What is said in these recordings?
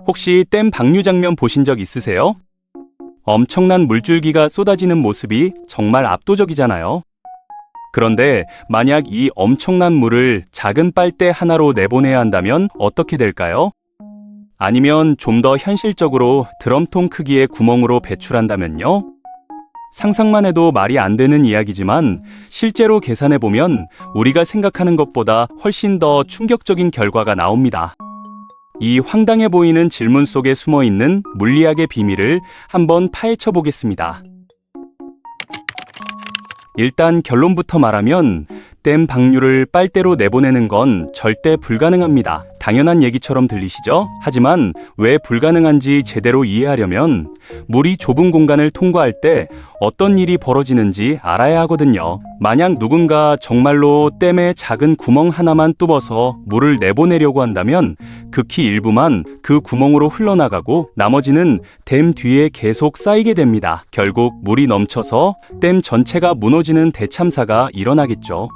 혹시 댐 방류 장면 보신 적 있으세요? 엄청난 물줄기가 쏟아지는 모습이 정말 압도적이잖아요. 그런데 만약 이 엄청난 물을 작은 빨대 하나로 내보내야 한다면 어떻게 될까요? 아니면 좀 더 현실적으로 드럼통 크기의 구멍으로 배출한다면요? 상상만 해도 말이 안 되는 이야기지만 실제로 계산해보면 우리가 생각하는 것보다 훨씬 더 충격적인 결과가 나옵니다. 이 황당해 보이는 질문 속에 숨어 있는 물리학의 비밀을 한번 파헤쳐 보겠습니다. 일단 결론부터 말하면 댐 방류를 빨대로 내보내는 건 절대 불가능합니다. 당연한 얘기처럼 들리시죠? 하지만 왜 불가능한지 제대로 이해하려면 물이 좁은 공간을 통과할 때 어떤 일이 벌어지는지 알아야 하거든요. 만약 누군가 정말로 댐에 작은 구멍 하나만 뚫어서 물을 내보내려고 한다면 극히 일부만 그 구멍으로 흘러나가고 나머지는 댐 뒤에 계속 쌓이게 됩니다. 결국 물이 넘쳐서 댐 전체가 무너지는 대참사가 일어나겠죠.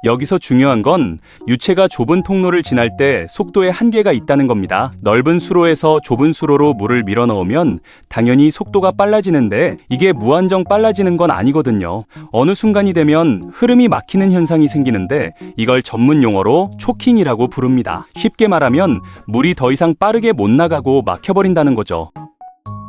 여기서 중요한 건 유체가 좁은 통로를 지날 때 속도에 한계가 있다는 겁니다. 넓은 수로에서 좁은 수로로 물을 밀어 넣으면 당연히 속도가 빨라지는데 이게 무한정 빨라지는 건 아니거든요. 어느 순간이 되면 흐름이 막히는 현상이 생기는데 이걸 전문 용어로 초킹이라고 부릅니다. 쉽게 말하면 물이 더 이상 빠르게 못 나가고 막혀버린다는 거죠.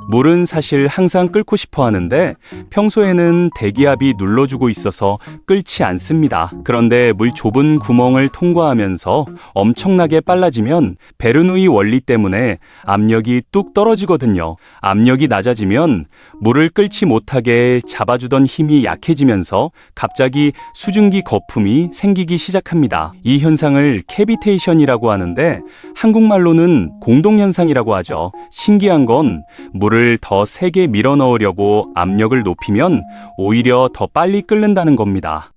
물은 사실 항상 끓고 싶어 하는데 평소에는 대기압이 눌러주고 있어서 끓지 않습니다. 그런데 물 좁은 구멍을 통과하면서 엄청나게 빨라지면 베르누이 원리 때문에 압력이 뚝 떨어지거든요. 압력이 낮아지면 물을 끓지 못하게 잡아주던 힘이 약해지면서 갑자기 수증기 거품이 생기기 시작합니다. 이 현상을 캐비테이션이라고 하는데 한국말로는 공동현상이라고 하죠. 신기한 건 물을 더 세게 밀어 넣으려고 압력을 높이면 오히려 더 빨리 끓는다는 겁니다.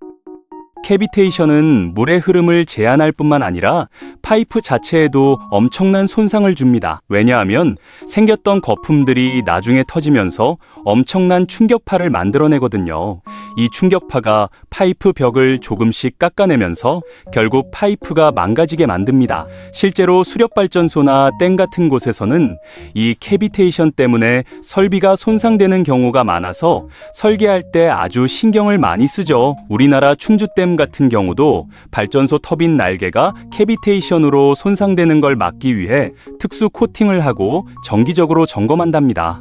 캐비테이션은 물의 흐름을 제한할 뿐만 아니라 파이프 자체에도 엄청난 손상을 줍니다. 왜냐하면 생겼던 거품들이 나중에 터지면서 엄청난 충격파를 만들어내거든요. 이 충격파가 파이프 벽을 조금씩 깎아내면서 결국 파이프가 망가지게 만듭니다. 실제로 수력발전소나 댐 같은 곳에서는 이 캐비테이션 때문에 설비가 손상되는 경우가 많아서 설계할 때 아주 신경을 많이 쓰죠. 우리나라 충주댐 같은 경우도 발전소 터빈 날개가 캐비테이션으로 손상되는 걸 막기 위해 특수 코팅을 하고 정기적으로 점검한답니다.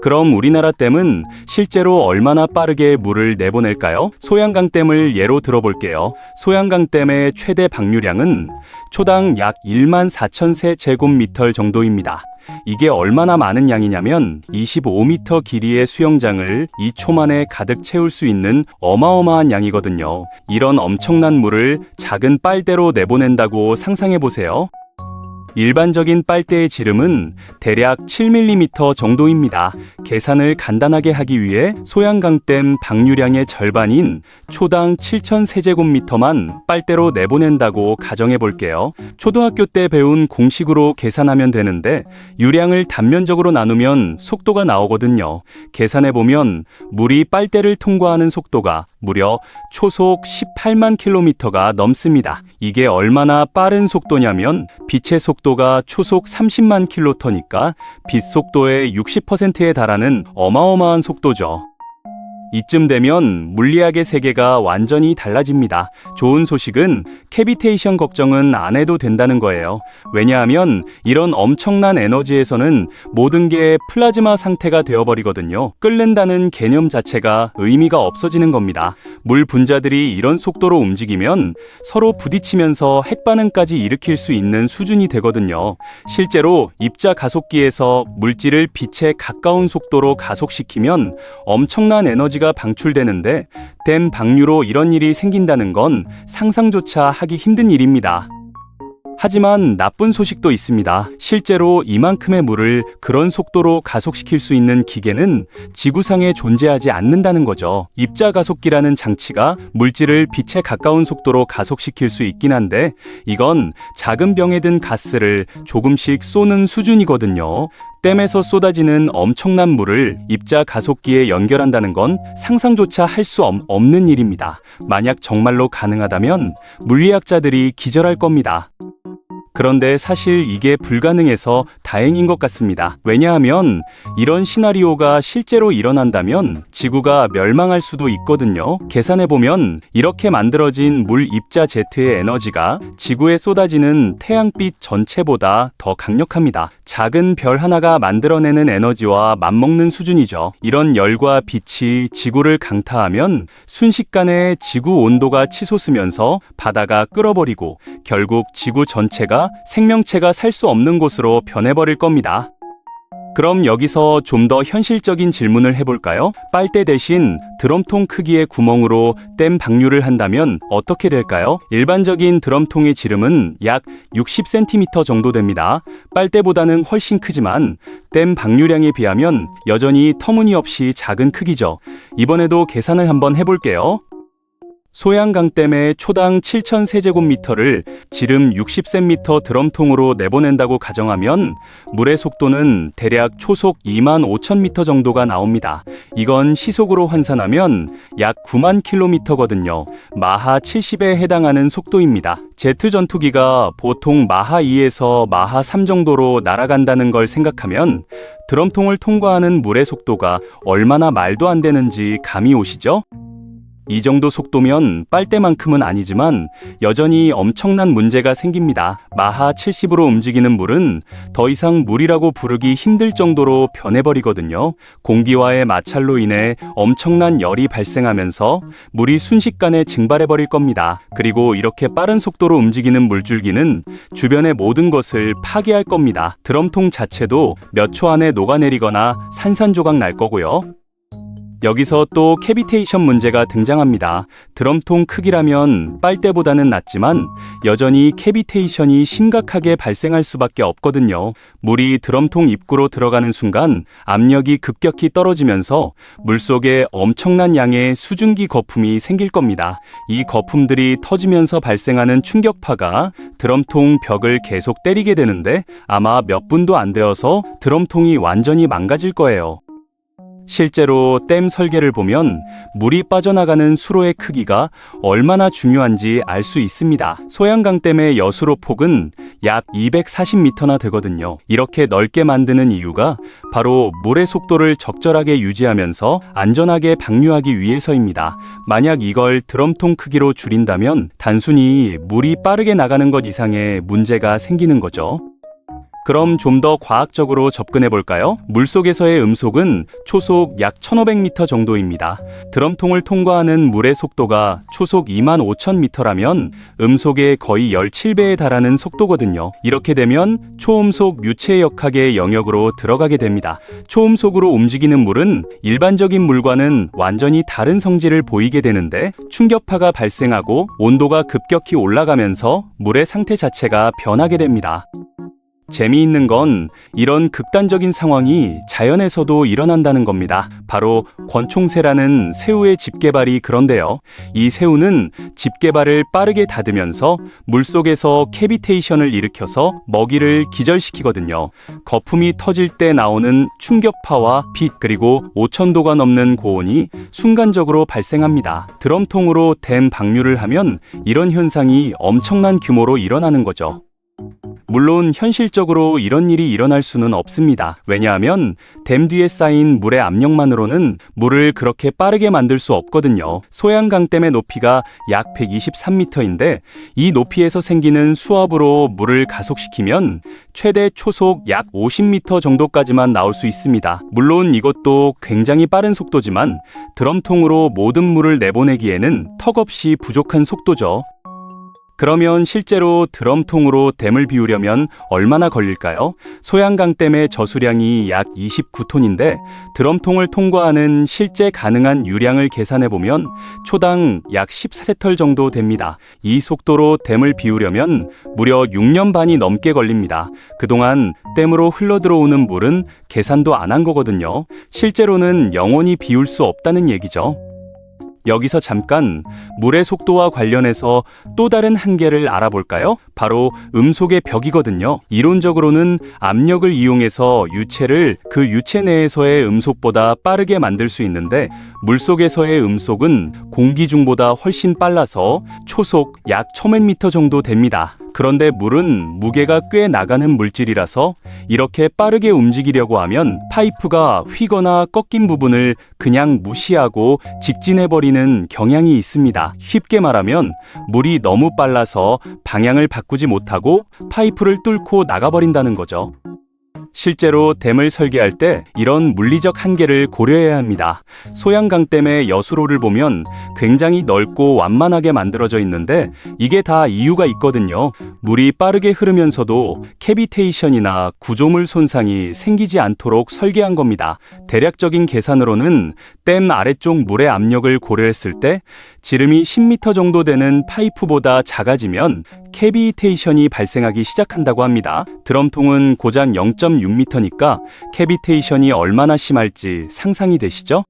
그럼 우리나라 댐은 실제로 얼마나 빠르게 물을 내보낼까요? 소양강 댐을 예로 들어볼게요. 소양강 댐의 최대 방류량은 초당 약 14,000세 제곱미터 정도입니다. 이게 얼마나 많은 양이냐면 25m 길이의 수영장을 2초 만에 가득 채울 수 있는 어마어마한 양이거든요. 이런 엄청난 물을 작은 빨대로 내보낸다고 상상해보세요. 일반적인 빨대의 지름은 대략 7mm 정도입니다. 계산을 간단하게 하기 위해 소양강댐 방류량의 절반인 초당 7,000세제곱미터만 빨대로 내보낸다고 가정해 볼게요. 초등학교 때 배운 공식으로 계산하면 되는데 유량을 단면적으로 나누면 속도가 나오거든요. 계산해 보면 물이 빨대를 통과하는 속도가 무려 초속 18만 킬로미터가 넘습니다. 이게 얼마나 빠른 속도냐면 빛의 속도가 초속 30만 킬로미터니까 빛 속도의 60%에 달하는 어마어마한 속도죠. 이쯤 되면 물리학의 세계가 완전히 달라집니다. 좋은 소식은 캐비테이션 걱정은 안 해도 된다는 거예요. 왜냐하면 이런 엄청난 에너지에서는 모든 게 플라즈마 상태가 되어버리거든요. 끓는다는 개념 자체가 의미가 없어지는 겁니다. 물 분자들이 이런 속도로 움직이면 서로 부딪히면서 핵반응까지 일으킬 수 있는 수준이 되거든요. 실제로 입자 가속기에서 물질을 빛에 가까운 속도로 가속시키면 엄청난 에너지가 방출되는데 댐 방류로 이런 일이 생긴다는 건 상상조차 하기 힘든 일입니다. 하지만 나쁜 소식도 있습니다. 실제로 이만큼의 물을 그런 속도로 가속시킬 수 있는 기계는 지구상에 존재하지 않는다는 거죠. 입자가속기라는 장치가 물질을 빛에 가까운 속도로 가속시킬 수 있긴 한데 이건 작은 병에 든 가스를 조금씩 쏘는 수준이거든요. 댐에서 쏟아지는 엄청난 물을 입자 가속기에 연결한다는 건 상상조차 할 수 없는 일입니다. 만약 정말로 가능하다면 물리학자들이 기절할 겁니다. 그런데 사실 이게 불가능해서 다행인 것 같습니다. 왜냐하면 이런 시나리오가 실제로 일어난다면 지구가 멸망할 수도 있거든요. 계산해보면 이렇게 만들어진 물 입자 제트의 에너지가 지구에 쏟아지는 태양빛 전체보다 더 강력합니다. 작은 별 하나가 만들어내는 에너지와 맞먹는 수준이죠. 이런 열과 빛이 지구를 강타하면 순식간에 지구 온도가 치솟으면서 바다가 끓어버리고 결국 지구 전체가 생명체가 살 수 없는 곳으로 변해버릴 겁니다. 그럼 여기서 좀 더 현실적인 질문을 해볼까요? 빨대 대신 드럼통 크기의 구멍으로 댐 방류를 한다면 어떻게 될까요? 일반적인 드럼통의 지름은 약 60cm 정도 됩니다. 빨대보다는 훨씬 크지만 댐 방류량에 비하면 여전히 터무니없이 작은 크기죠. 이번에도 계산을 한번 해볼게요. 소양강댐에 초당 7,000세제곱미터를 지름 60cm 드럼통으로 내보낸다고 가정하면 물의 속도는 대략 초속 25,000m 정도가 나옵니다. 이건 시속으로 환산하면 약 9만 km거든요. 마하 70에 해당하는 속도입니다. 제트 전투기가 보통 마하 2에서 마하 3 정도로 날아간다는 걸 생각하면 드럼통을 통과하는 물의 속도가 얼마나 말도 안 되는지 감이 오시죠? 이 정도 속도면 빨대만큼은 아니지만 여전히 엄청난 문제가 생깁니다. 마하 70으로 움직이는 물은 더 이상 물이라고 부르기 힘들 정도로 변해버리거든요. 공기와의 마찰로 인해 엄청난 열이 발생하면서 물이 순식간에 증발해버릴 겁니다. 그리고 이렇게 빠른 속도로 움직이는 물줄기는 주변의 모든 것을 파괴할 겁니다. 드럼통 자체도 몇 초 안에 녹아내리거나 산산조각 날 거고요. 여기서 또 캐비테이션 문제가 등장합니다. 드럼통 크기라면 빨대보다는 낮지만 여전히 캐비테이션이 심각하게 발생할 수밖에 없거든요. 물이 드럼통 입구로 들어가는 순간 압력이 급격히 떨어지면서 물속에 엄청난 양의 수증기 거품이 생길 겁니다. 이 거품들이 터지면서 발생하는 충격파가 드럼통 벽을 계속 때리게 되는데 아마 몇 분도 안 되어서 드럼통이 완전히 망가질 거예요. 실제로 댐 설계를 보면 물이 빠져나가는 수로의 크기가 얼마나 중요한지 알 수 있습니다. 소양강댐의 여수로 폭은 약 240m나 되거든요. 이렇게 넓게 만드는 이유가 바로 물의 속도를 적절하게 유지하면서 안전하게 방류하기 위해서입니다. 만약 이걸 드럼통 크기로 줄인다면 단순히 물이 빠르게 나가는 것 이상의 문제가 생기는 거죠. 그럼 좀 더 과학적으로 접근해 볼까요? 물속에서의 음속은 초속 약 1500m 정도입니다. 드럼통을 통과하는 물의 속도가 초속 25,000m라면 음속의 거의 17배에 달하는 속도거든요. 이렇게 되면 초음속 유체 역학의 영역으로 들어가게 됩니다. 초음속으로 움직이는 물은 일반적인 물과는 완전히 다른 성질을 보이게 되는데 충격파가 발생하고 온도가 급격히 올라가면서 물의 상태 자체가 변하게 됩니다. 재미있는 건 이런 극단적인 상황이 자연에서도 일어난다는 겁니다. 바로 권총새라는 새우의 집게발이 그런데요. 이 새우는 집게발을 빠르게 닫으면서 물속에서 캐비테이션을 일으켜서 먹이를 기절시키거든요. 거품이 터질 때 나오는 충격파와 빛 그리고 5,000도가 넘는 고온이 순간적으로 발생합니다. 드럼통으로 댐 방류를 하면 이런 현상이 엄청난 규모로 일어나는 거죠. 물론 현실적으로 이런 일이 일어날 수는 없습니다. 왜냐하면 댐 뒤에 쌓인 물의 압력만으로는 물을 그렇게 빠르게 만들 수 없거든요. 소양강댐의 높이가 약 123m인데 이 높이에서 생기는 수압으로 물을 가속시키면 최대 초속 약 50m 정도까지만 나올 수 있습니다. 물론 이것도 굉장히 빠른 속도지만 드럼통으로 모든 물을 내보내기에는 턱없이 부족한 속도죠. 그러면 실제로 드럼통으로 댐을 비우려면 얼마나 걸릴까요? 소양강댐의 저수량이 약 29톤인데 드럼통을 통과하는 실제 가능한 유량을 계산해보면 초당 약 14톤 정도 됩니다. 이 속도로 댐을 비우려면 무려 6년 반이 넘게 걸립니다. 그동안 댐으로 흘러들어오는 물은 계산도 안 한 거거든요. 실제로는 영원히 비울 수 없다는 얘기죠. 여기서 잠깐 물의 속도와 관련해서 또 다른 한계를 알아볼까요? 바로 음속의 벽이거든요. 이론적으로는 압력을 이용해서 유체를 그 유체 내에서의 음속보다 빠르게 만들 수 있는데 물속에서의 음속은 공기 중보다 훨씬 빨라서 초속 약 1000m 정도 됩니다. 그런데 물은 무게가 꽤 나가는 물질이라서 이렇게 빠르게 움직이려고 하면 파이프가 휘거나 꺾인 부분을 그냥 무시하고 직진해버리는 경향이 있습니다. 쉽게 말하면 물이 너무 빨라서 방향을 바꾸지 못하고 파이프를 뚫고 나가버린다는 거죠. 실제로 댐을 설계할 때 이런 물리적 한계를 고려해야 합니다. 소양강댐의 여수로를 보면 굉장히 넓고 완만하게 만들어져 있는데 이게 다 이유가 있거든요. 물이 빠르게 흐르면서도 캐비테이션이나 구조물 손상이 생기지 않도록 설계한 겁니다. 대략적인 계산으로는 댐 아래쪽 물의 압력을 고려했을 때 지름이 10m 정도 되는 파이프보다 작아지면 캐비테이션이 발생하기 시작한다고 합니다. 드럼통은 고작 0.6m니까 캐비테이션이 얼마나 심할지 상상이 되시죠?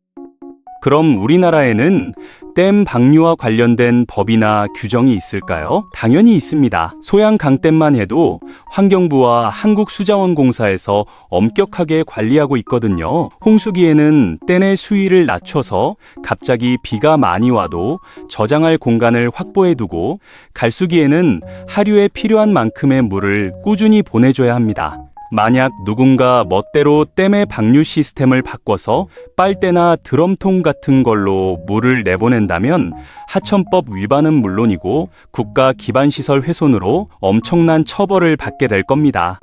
그럼 우리나라에는 댐 방류와 관련된 법이나 규정이 있을까요? 당연히 있습니다. 소양강댐만 해도 환경부와 한국수자원공사에서 엄격하게 관리하고 있거든요. 홍수기에는 댐의 수위를 낮춰서 갑자기 비가 많이 와도 저장할 공간을 확보해두고 갈수기에는 하류에 필요한 만큼의 물을 꾸준히 보내줘야 합니다. 만약 누군가 멋대로 댐의 방류 시스템을 바꿔서 빨대나 드럼통 같은 걸로 물을 내보낸다면 하천법 위반은 물론이고 국가 기반시설 훼손으로 엄청난 처벌을 받게 될 겁니다.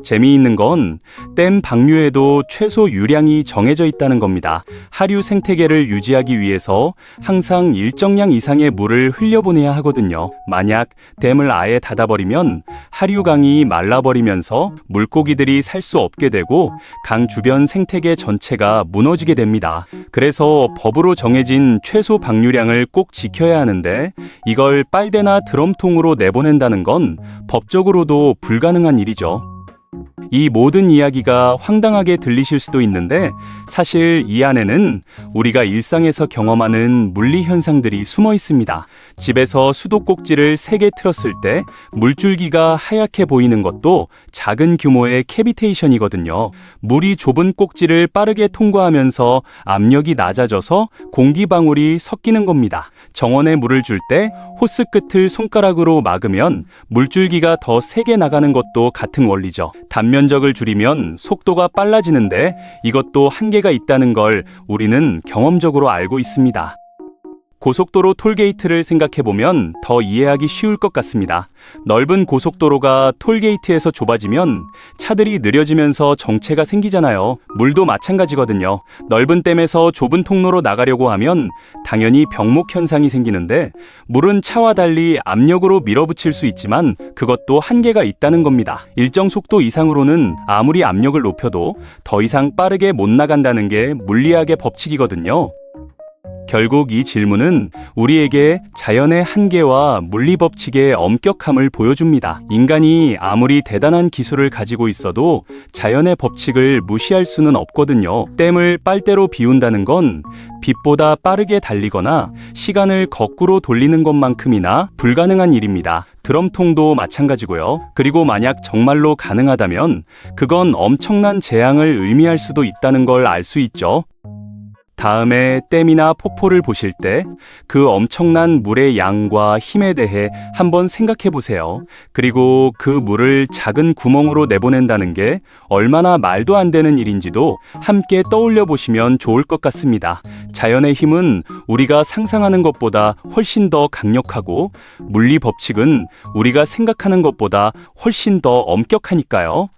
재미있는 건 댐 방류에도 최소 유량이 정해져 있다는 겁니다. 하류 생태계를 유지하기 위해서 항상 일정량 이상의 물을 흘려보내야 하거든요. 만약 댐을 아예 닫아버리면 하류강이 말라버리면서 물고기들이 살 수 없게 되고 강 주변 생태계 전체가 무너지게 됩니다. 그래서 법으로 정해진 최소 방류량을 꼭 지켜야 하는데 이걸 빨대나 드럼통으로 내보낸다는 건 법적으로도 불가능한 일이죠. 이 모든 이야기가 황당하게 들리실 수도 있는데 사실 이 안에는 우리가 일상에서 경험하는 물리 현상들이 숨어 있습니다. 집에서 수도꼭지를 3개 틀었을 때 물줄기가 하얗게 보이는 것도 작은 규모의 캐비테이션이거든요. 물이 좁은 꼭지를 빠르게 통과하면서 압력이 낮아져서 공기방울이 섞이는 겁니다. 정원에 물을 줄 때 호스 끝을 손가락으로 막으면 물줄기가 더 세게 나가는 것도 같은 원리죠. 단면적을 줄이면 속도가 빨라지는데 이것도 한계가 있다는 걸 우리는 경험적으로 알고 있습니다. 고속도로 톨게이트를 생각해보면 더 이해하기 쉬울 것 같습니다. 넓은 고속도로가 톨게이트에서 좁아지면 차들이 느려지면서 정체가 생기잖아요. 물도 마찬가지거든요. 넓은 댐에서 좁은 통로로 나가려고 하면 당연히 병목 현상이 생기는데 물은 차와 달리 압력으로 밀어붙일 수 있지만 그것도 한계가 있다는 겁니다. 일정 속도 이상으로는 아무리 압력을 높여도 더 이상 빠르게 못 나간다는 게 물리학의 법칙이거든요. 결국 이 질문은 우리에게 자연의 한계와 물리법칙의 엄격함을 보여줍니다. 인간이 아무리 대단한 기술을 가지고 있어도 자연의 법칙을 무시할 수는 없거든요. 댐을 빨대로 비운다는 건 빛보다 빠르게 달리거나 시간을 거꾸로 돌리는 것만큼이나 불가능한 일입니다. 드럼통도 마찬가지고요. 그리고 만약 정말로 가능하다면 그건 엄청난 재앙을 의미할 수도 있다는 걸 알 수 있죠. 다음에 댐이나 폭포를 보실 때 그 엄청난 물의 양과 힘에 대해 한번 생각해 보세요. 그리고 그 물을 작은 구멍으로 내보낸다는 게 얼마나 말도 안 되는 일인지도 함께 떠올려 보시면 좋을 것 같습니다. 자연의 힘은 우리가 상상하는 것보다 훨씬 더 강력하고 물리 법칙은 우리가 생각하는 것보다 훨씬 더 엄격하니까요.